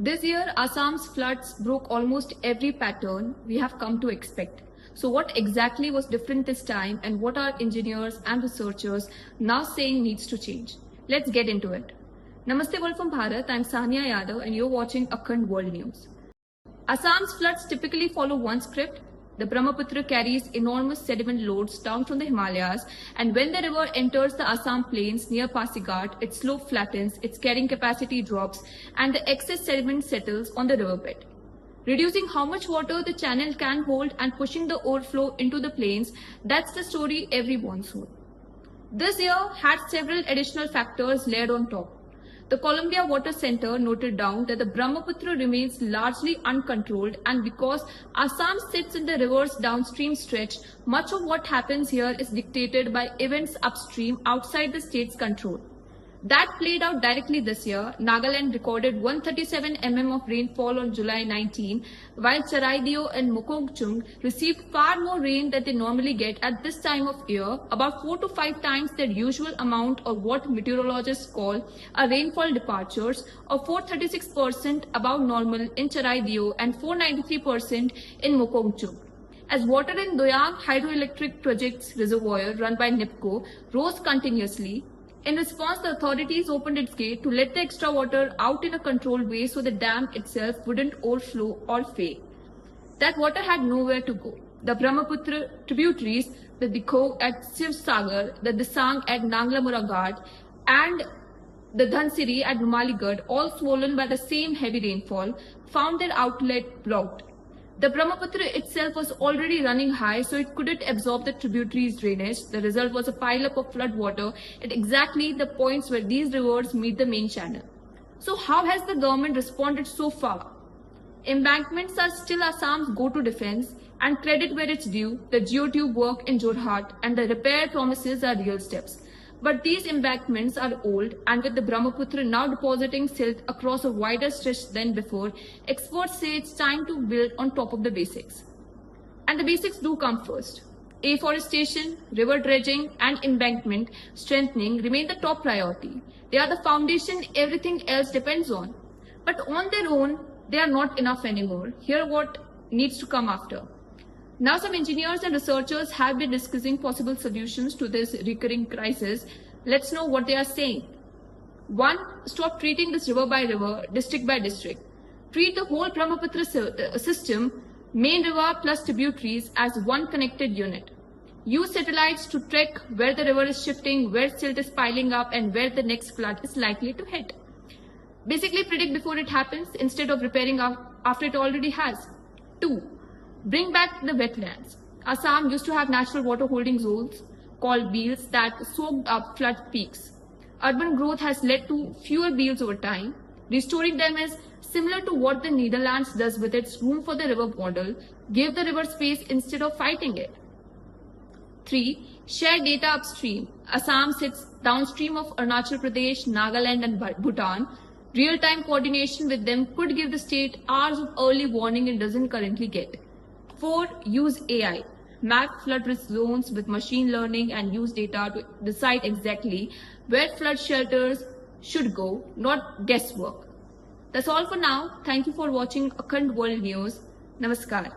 This year, Assam's floods broke almost every pattern we have come to expect. So what exactly was different this time, and what are engineers and researchers now saying needs to change? Let's get into it. Namaste World from Bharat, I'm Sania Yadav and you're watching Akhand World News. Assam's floods typically follow one script. The Brahmaputra carries enormous sediment loads down from the Himalayas, and when the river enters the Assam plains near Pasighat, its slope flattens, its carrying capacity drops, and the excess sediment settles on the riverbed, reducing how much water the channel can hold and pushing the overflow into the plains. That's the story every monsoon. This year had several additional factors layered on top. The Columbia Water Center noted down that the Brahmaputra remains largely uncontrolled, and because Assam sits in the river's downstream stretch, much of what happens here is dictated by events upstream outside the state's control. That played out directly this year. Nagaland recorded 137 mm of rainfall on July 19, while Charaideo and Mokokchung received far more rain than they normally get at this time of year, about 4 to 5 times their usual amount, or what meteorologists call a rainfall departures, of 436% above normal in Charaideo and 493% in Mokokchung. As water in Doyang hydroelectric project's reservoir run by NIPCO rose continuously, in response, the authorities opened its gate to let the extra water out in a controlled way so the dam itself wouldn't overflow or fail. That water had nowhere to go. The Brahmaputra tributaries, the Dikho at Sivsagar, the Disang at Nanglamura Ghat, and the Dhansiri at Numaligarh, all swollen by the same heavy rainfall, found their outlet blocked. The Brahmaputra itself was already running high, so it couldn't absorb the tributaries' drainage. The result was a pile-up of flood water at exactly the points where these rivers meet the main channel. So how has the government responded so far? Embankments are still Assam's go-to defense, and credit where it's due, the geotube work in Jorhat and the repair promises are real steps. But these embankments are old, and with the Brahmaputra now depositing silt across a wider stretch than before, experts say it's time to build on top of the basics. And the basics do come first. Afforestation, river dredging, and embankment strengthening remain the top priority. They are the foundation everything else depends on. But on their own, they are not enough anymore. Here what needs to come after. Now some engineers and researchers have been discussing possible solutions to this recurring crisis. Let's know what they are saying. 1. Stop treating this river by river, district by district. Treat the whole Brahmaputra system, main river plus tributaries, as one connected unit. Use satellites to track where the river is shifting, where silt is piling up, and where the next flood is likely to hit. Basically predict before it happens instead of repairing after it already has. 2. Bring back the wetlands. Assam used to have natural water holding zones called beels that soaked up flood peaks. Urban growth has led to fewer beels over time. Restoring them is similar to what the Netherlands does with its room for the river model. Give the river space instead of fighting it. 3. Share data upstream. Assam sits downstream of Arunachal Pradesh, Nagaland and Bhutan. Real-time coordination with them could give the state hours of early warning it doesn't currently get. 4. Use AI. Map flood risk zones with machine learning and use data to decide exactly where flood shelters should go, not guesswork. That's all for now. Thank you for watching Akhand World News. Namaskar.